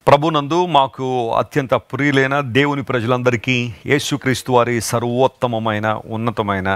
ప్రభునందు మాకు అత్యంత ప్రియులైన దేవుని ప్రజలందరికీ యేసుక్రీస్తు వారి సర్వోత్తమమైన ఉన్నతమైన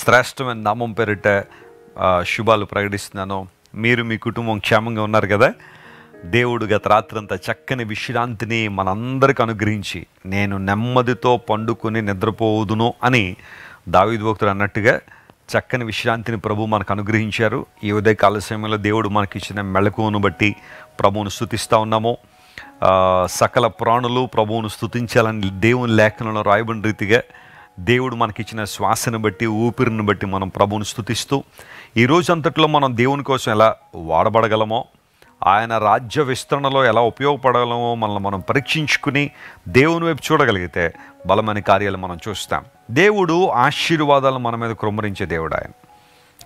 శ్రేష్టమైన నామం పేరిట శుభాలు ప్రకటిస్తున్నాను. మీరు మీ కుటుంబం క్షేమంగా ఉన్నారు కదా? దేవుడు గత రాత్రంతా చక్కని విశ్రాంతిని మనందరికి అనుగ్రహించి నేను నెమ్మదితో పండుకొని నిద్రపోదును అని దావీదు భక్తుడు అన్నట్టుగా చక్కని విశ్రాంతిని ప్రభు మనకు అనుగ్రహించారు. ఈ ఉదయకాల సమయంలో దేవుడు మనకిచ్చిన మెళకువను బట్టి ప్రభువును స్తుతిస్తూ ఉన్నాము. సకల ప్రాణులు ప్రభువును స్తుతించాలని దేవుని లేఖనంలో రాయబడిన రీతిగా దేవుడు మనకిచ్చిన శ్వాసను బట్టి ఊపిరిని బట్టి మనం ప్రభువును స్తుతిస్తూ ఈ రోజంతట్లో మనం దేవుని కోసం ఎలా వాడబడగలమో, ఆయన రాజ్య విస్తరణలో ఎలా ఉపయోగపడగలమో మనల్ని మనం పరీక్షించుకుని దేవుని వైపు చూడగలిగితే బలమైన కార్యాలు మనం చూస్తాం. దేవుడు ఆశీర్వాదాలు మన మీద కృమ్మరించే దేవుడు.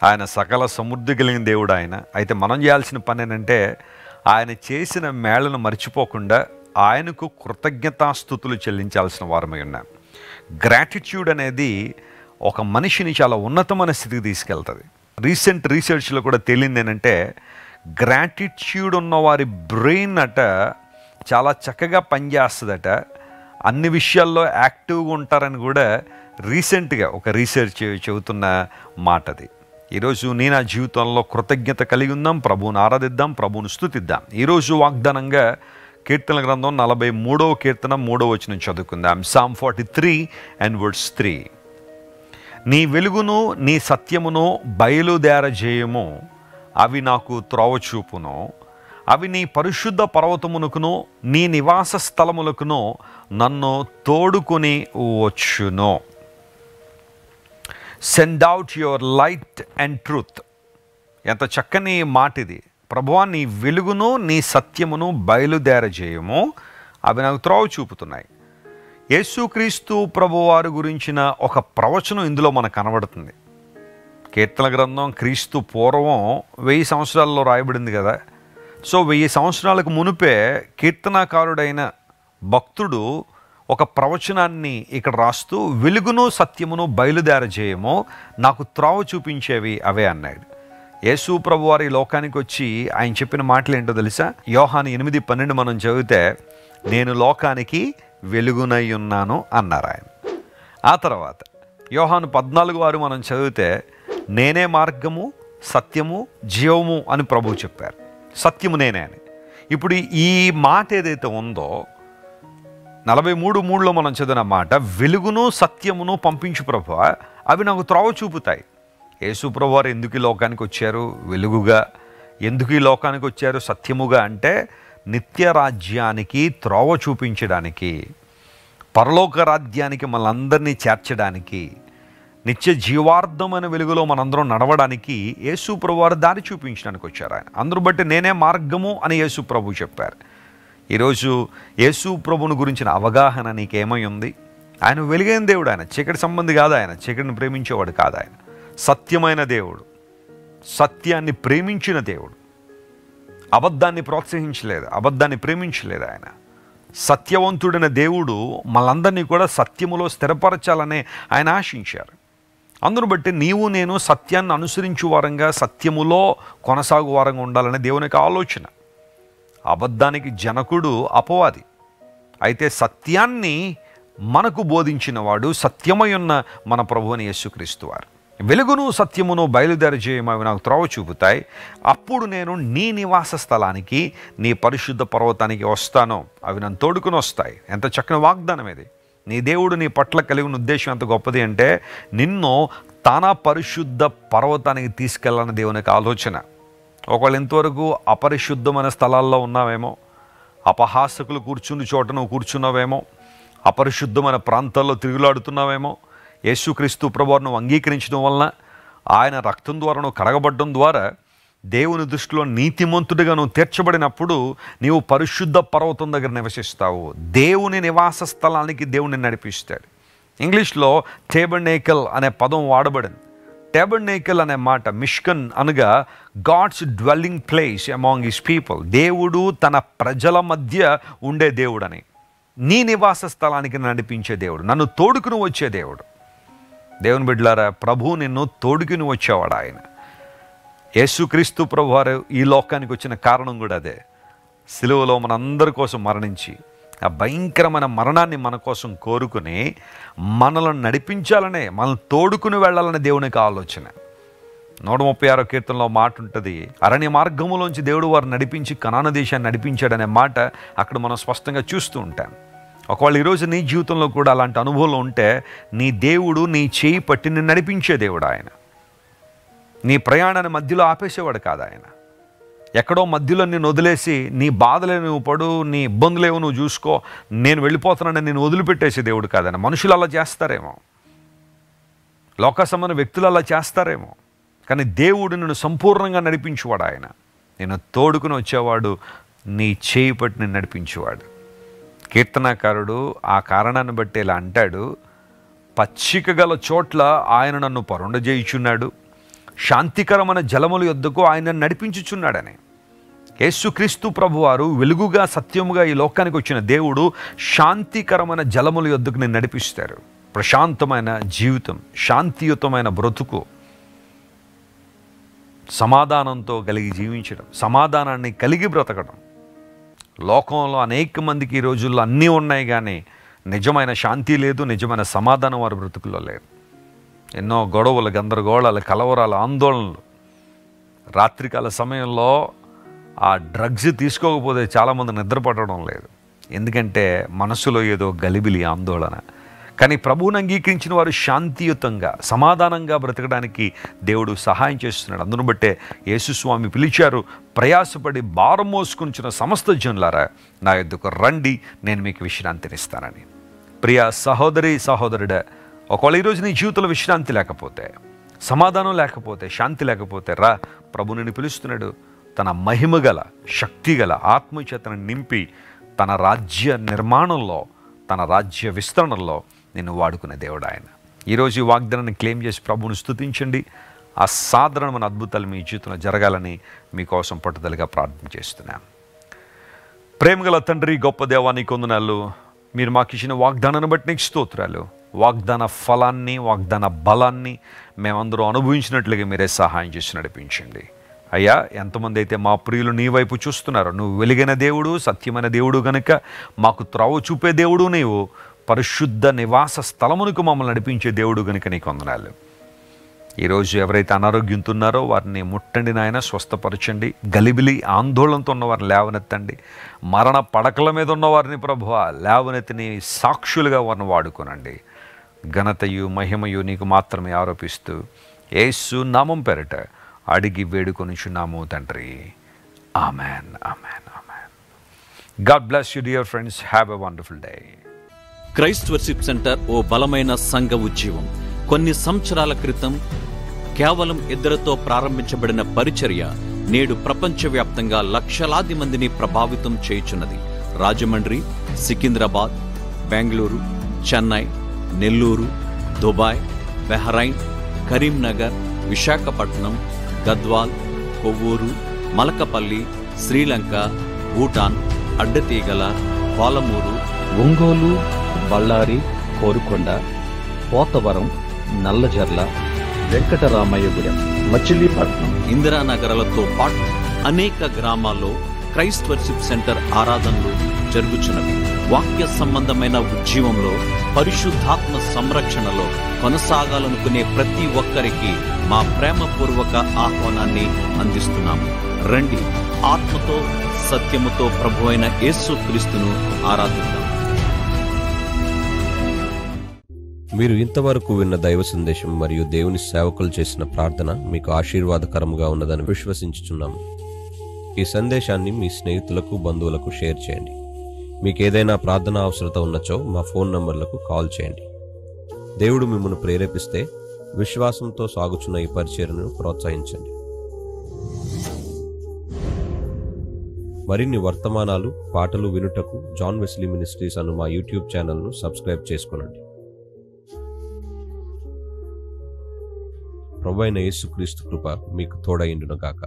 ఆయన సకల సమృద్ధి కలిగిన దేవుడు. అయితే మనం చేయాల్సిన పని ఏంటంటే ఆయన చేసిన మేళను మర్చిపోకుండా ఆయనకు కృతజ్ఞతాస్తుతులు చెల్లించాల్సిన వారమై ఉన్నాం. గ్రాటిట్యూడ్ అనేది ఒక మనిషిని చాలా ఉన్నతమైన స్థితికి తీసుకెళ్తుంది. రీసెంట్ రీసెర్చ్లో కూడా తేలింది ఏంటంటే గ్రాటిట్యూడ్ ఉన్నవారి బ్రెయిన్ చాలా చక్కగా పనిచేస్తుందట, అన్ని విషయాల్లో యాక్టివ్గా ఉంటారని కూడా రీసెంట్గా ఒక రీసెర్చ్ చెబుతున్న మాట అది. ఈరోజు నేను ఆ జీవితంలో కృతజ్ఞత కలిగి ఉందాం, ప్రభువుని ఆరాధిద్దాం, ప్రభువుని స్తుతిద్దాం. ఈరోజు వాగ్దానంగా కీర్తన గ్రంథం 43వ కీర్తన 3వ వచనం చదువుకుందాం. Psalm 43 and verse 3. నీ వెలుగును నీ సత్యమును బయలుదేరజేయము, అవి నాకు త్రోవ చూపును. అవి నీ పరిశుద్ధ పర్వతమునకును నీ నివాస స్థలములకును నన్ను తోడుకొని వచ్చును. Send out your light and truth. ఎంత చక్కని మాట ఇది. ప్రభువా, నీ వెలుగును నీ సత్యమును బయలుదేరజేయము, అవి నాకు త్రోవ చూపుతున్నాయి. యేసుక్రీస్తు ప్రభువారి గురించిన ఒక ప్రవచనం ఇందులో మనకు కనబడుతుంది. కీర్తన గ్రంథం క్రీస్తు పూర్వం 1000 సంవత్సరాల్లో రాయబడింది కదా. సో 1000 సంవత్సరాలకు మునిపే కీర్తనాకారుడైన భక్తుడు ఒక ప్రవచనాన్ని ఇక్కడ రాస్తూ వెలుగును సత్యమును బయలుదేరజేయము, నాకు త్రోవ చూపించేవి అవే అన్నాడు. యేసు ప్రభువారి లోకానికి వచ్చి ఆయన చెప్పిన మాటలు ఏంటో తెలుసా? యోహాను 8:12 మనం చదివితే నేను లోకానికి వెలుగునై ఉన్నాను అన్నారు ఆయన. ఆ తర్వాత యోహాను 14:6 మనం చదివితే నేనే మార్గము సత్యము జీవము అని ప్రభువు చెప్పారు. సత్యము నేనే అని. ఇప్పుడు ఈ మాట ఏదైతే ఉందో 43:3లో మనం చదివిన మాట, వెలుగును సత్యమును పంపించు ప్రభువా, అవి నాకు త్రోవ చూపుతాయి. యేసు ప్రభువారు ఎందుకు ఈ లోకానికి వచ్చారు? వెలుగుగా. ఎందుకు ఈ లోకానికి వచ్చారు? సత్యముగా. అంటే నిత్య రాజ్యానికి త్రోవ చూపించడానికి, పరలోక రాజ్యానికి మనందరినీ చేర్చడానికి, నిత్య జీవార్థమైన వెలుగులో మనందరం నడవడానికి యేసు ప్రభువారు దారి చూపించడానికి వచ్చారు ఆయన. అందరూ బట్టి నేనే మార్గము అని యేసు ప్రభు చెప్పారు. ఈరోజు యేసు ప్రభుని గురించిన అవగాహన నీకేమై ఉంది? ఆయన వెలుగైన దేవుడు. ఆయన చీకటి సంబంధి కాదు. ఆయన చీకటిని ప్రేమించేవాడు కాదు. ఆయన సత్యమైన దేవుడు, సత్యాన్ని ప్రేమించిన దేవుడు. అబద్ధాన్ని ప్రోత్సహించలేదు, అబద్ధాన్ని ప్రేమించలేదు. ఆయన సత్యవంతుడైన దేవుడు మనందరినీ కూడా సత్యములో స్థిరపరచాలనే ఆయన ఆశించారు. అందును బట్టి నీవు నేను సత్యాన్ని అనుసరించు వారంగా, సత్యములో కొనసాగు వారంగా ఉండాలనే దేవుని యొక్క ఆలోచన. అబద్ధానికి జనకుడు అపవాది. అయితే సత్యాన్ని మనకు బోధించిన వాడు సత్యమై ఉన్న మన ప్రభువుని యేసుక్రీస్తు వారు. వెలుగును సత్యమును బయలుదేరజేయము, అవి నాకు త్రోవ చూపుతాయి. అప్పుడు నేను నీ నివాస స్థలానికి నీ పరిశుద్ధ పర్వతానికి వస్తాను, అవి నన్ను తోడుకుని వస్తాయి. ఎంత చక్కని వాగ్దానం ఇది. నీ దేవుడు నీ పట్ల కలిగిన ఉద్దేశం ఎంత గొప్పది అంటే నిన్ను తన పరిశుద్ధ పర్వతానికి తీసుకెళ్ళాలని దేవునికి ఆలోచన. ఒకవేళ ఇంతవరకు అపరిశుద్ధమైన స్థలాల్లో ఉన్నావేమో, అపహాసకులు కూర్చుని చోట నువ్వు కూర్చున్నావేమో, అపరిశుద్ధమైన ప్రాంతాల్లో తిరుగులాడుతున్నావేమో, యేసుక్రీస్తు ప్రభువును నువ్వు అంగీకరించడం వలన, ఆయన రక్తం ద్వారా నువ్వు కడగబడడం ద్వారా దేవుని దృష్టిలో నీతిమంతుడిగా నువ్వు తీర్చబడినప్పుడు నీవు పరిశుద్ధ పర్వతం దగ్గర నివసిస్తావు. దేవుని నివాస స్థలానికి దేవుని నడిపిస్తాడు. ఇంగ్లీష్లో టేబర్నేకల్ అనే పదం వాడబడింది. టేబర్నేకల్ అనే మాట మిష్కన్ అనగా God's dwelling place among his people. దేవుడు తన ప్రజల మధ్య ఉండే దేవుడని, నీ నివాస స్థలానికి నడిపించే దేవుడు, నన్ను తోడుకుని వచ్చే దేవుడు. దేవుని బిడ్డలారా, ప్రభువు నిన్ను తోడుకుని వచ్చేవాడు ఆయన. యేసుక్రీస్తు ప్రభువారు ఈ లోకానికి వచ్చిన కారణం కూడా అదే. సిలువలో మనందరి కోసం మరణించి ఆ భయంకరమైన మరణాన్ని మన కోసం కోరుకుని మనల్ని నడిపించాలనే, మనల్ని తోడుకుని వెళ్ళాలనే దేవునికి ఆలోచన. 136 కీర్తనలో మాట ఉంటుంది, అరణ్య మార్గములోంచి దేవుడు వారు నడిపించి కనాను దేశాన్ని నడిపించాడనే మాట అక్కడ మనం స్పష్టంగా చూస్తూ ఉంటాం. ఒకవేళ ఈరోజు నీ జీవితంలో కూడా అలాంటి అనుభవం ఉంటే, నీ దేవుడు నీ చేయి పట్టి నిన్ను నడిపించే దేవుడు ఆయన. నీ ప్రయాణాన్ని మధ్యలో ఆపేసేవాడు కాదు ఆయన. ఎక్కడో మధ్యలో నేను వదిలేసి నీ బాధలే నువ్వు పడు, నీ ఇబ్బందులేవో నువ్వు చూసుకో, నేను వెళ్ళిపోతున్నానని నేను వదిలిపెట్టేసే దేవుడు కాదన్న. మనుషులు అలా చేస్తారేమో, లోక సంబంధ వ్యక్తులు అలా చేస్తారేమో, కానీ దేవుడు నిన్ను సంపూర్ణంగా నడిపించేవాడు ఆయన. నేను తోడుకుని వచ్చేవాడు, నీ చేయి పట్టి నిన్ను నడిపించేవాడు. కీర్తనాకారుడు ఆ కారణాన్ని బట్టి ఇలా అంటాడు, పచ్చిక గల చోట్ల ఆయన నన్ను పరుండజేయుచున్నాడు, శాంతికరమైన జలముల యొద్దకు ఆయన నడిపించుచున్నాడని. యేసుక్రీస్తు ప్రభువారు వెలుగుగా సత్యముగా ఈ లోకానికి వచ్చిన దేవుడు శాంతికరమైన జలముల యొద్దకు నేను నడిపిస్తారు. ప్రశాంతమైన జీవితం, శాంతియుతమైన బ్రతుకు, సమాధానంతో కలిగి జీవించడం, సమాధానాన్ని కలిగి బ్రతకడం. లోకంలో అనేక మందికి ఈ రోజుల్లో అన్నీ ఉన్నాయి, కానీ నిజమైన శాంతి లేదు, నిజమైన సమాధానం వారి బ్రతుకుల్లో లేదు. ఎన్నో గొడవలు, గందరగోళాలు, కలవరాలు, ఆందోళనలు. రాత్రికాల సమయంలో ఆ డ్రగ్స్ తీసుకోకపోతే చాలామంది నిద్రపడడం లేదు, ఎందుకంటే మనసులో ఏదో గలిబిలి, ఆందోళన. కానీ ప్రభువుని అంగీకరించిన వారు శాంతియుతంగా, సమాధానంగా బ్రతకడానికి దేవుడు సహాయం చేస్తున్నాడు. అందును బట్టే యేసుస్వామి పిలిచారు, ప్రయాసపడి భారం మోసుకుంటున్న సమస్త జనులారా నా యొద్దకు రండి, నేను మీకు విశ్రాంతినిస్తానని. ప్రియ సహోదరి సహోదరుడా, ఒకవేళ ఈరోజు నీ జీవితంలో విశ్రాంతి లేకపోతే, సమాధానం లేకపోతే, శాంతి లేకపోతే, రా, ప్రభు నిన్ను పిలుస్తున్నాడు. తన మహిమగల, శక్తిగల ఆత్మచేతను నింపి తన రాజ్య నిర్మాణంలో, తన రాజ్య విస్తరణలో నిన్ను వాడుకునే దేవుడు ఆయన. ఈరోజు ఈ వాగ్దానాన్ని క్లెయిమ్ చేసి ప్రభువును స్తుతించండి. అసాధారణమైన అద్భుతాలు మీ జీవితంలో జరగాలని మీకోసం పట్టుదలగా ప్రార్థన చేస్తున్నాను. ప్రేమగల తండ్రి, గొప్ప దేవా, నీకు వందనాలు. మీరు మాకు ఇచ్చిన వాగ్దానాన్ని బట్టి నీకు స్తోత్రాలు. వాగ్దాన ఫలాన్ని, వాగ్దాన బలాన్ని మేమందరూ అనుభవించినట్లుగా మీరే సహాయం చేసి నడిపించండి. అయ్యా, ఎంతమంది అయితే మా ప్రియులు నీ వైపు చూస్తున్నారో, నువ్వు వెలిగిన దేవుడు, సత్యమైన దేవుడు కనుక మాకు త్రోవ చూపే దేవుడు నీవు, పరిశుద్ధ నివాస స్థలమునకు మమ్మల్ని నడిపించే దేవుడు కనుక నీకు వందనాలు. ఈరోజు ఎవరైతే అనారోగ్యంతో ఉన్నారో వారిని ముట్టండి నాయన, స్వస్థపరచండి. గలిబిలి ఆందోళనతో ఉన్నవారిని లేవనెత్తండి. మరణ పడకల మీద ఉన్నవారిని ప్రభువా లేవనెత్తిని సాక్షులుగా వారిని వాడుకోనండి. ఘనతయు మహిమయు నీకు మాత్రమే ఆరోపిస్తూ యేసు నామం పేరిట అడిగి వేడుకొనిచున్నాము తండ్రి. Amen, amen, amen. God bless you dear friends. Have a wonderful day. Christ worship center ఓ బలమైన సంఘ ఉజ్జీవం. కొన్ని సంవత్సరాల క్రితం కేవలం 2తో ప్రారంభించబడిన పరిచర్య నేడు ప్రపంచవ్యాప్తంగా లక్షలాది మందిని ప్రభావితం చేయుచున్నది. రాజమండ్రి, సికింద్రాబాద్, బెంగళూరు, చెన్నై, నెల్లూరు, దుబాయ్, బెహ్రైన్, కరీంనగర్, విశాఖపట్నం, గద్వాల్, కొవ్వూరు, మలకపల్లి, శ్రీలంక, భూటాన్, అడ్డతీగల, పాలమూరు, ఒంగోలు, బళ్ళారి, కోరుకొండ, పోతవరం, నల్లజర్ల, వెంకటరామయ్యగూడెం, మచిలీపట్నం, ఇందిరానగర్లతో పాటు అనేక గ్రామాల్లో క్రైస్ట్ వర్షిప్ సెంటర్ ఆరాధనలు జరుగుచున్నవి. వాక్య సంబంధమైన ఉజ్జీవంలో, పరిశుద్ధాత్మ సంరక్షణలో కొనసాగాలనుకునే ప్రతి ఒక్కరికి మా ప్రేమపూర్వక ఆహ్వానాన్ని అందిస్తున్నాము. రండి, ఆత్మతో సత్యముతో ప్రభువైన యేసుక్రీస్తును ఆరాధిద్దాం. మీరు ఇంతవరకు విన్న దైవ సందేశం మరియు దేవుని సేవకులు చేసిన ప్రార్థన మీకు ఆశీర్వాదకరంగా ఉన్నదని విశ్వసించుచున్నాము. ఈ సందేశాన్ని మీ స్నేహితులకు, బంధువులకు షేర్ చేయండి. మీకు ఏదైనా ప్రార్థన అవసరత ఉన్నచో మా ఫోన్ నంబర్లకు కాల్ చేయండి. దేవుడు మిమ్మల్ని ప్రేరేపిస్తే విశ్వాసంతో సాగుచున్న ఈ పరిచర్యను ప్రోత్సహించండి. మరిన్ని వర్తమానాలు, పాటలు వినుటకు జాన్ వెస్లీ మినిస్ట్రీస్ అను మా యూట్యూబ్ ఛానల్ను సబ్స్క్రైబ్ చేసుకోనండి. ప్రభువైన యేసుక్రీస్తు కృప మీకు తోడైండును గాక.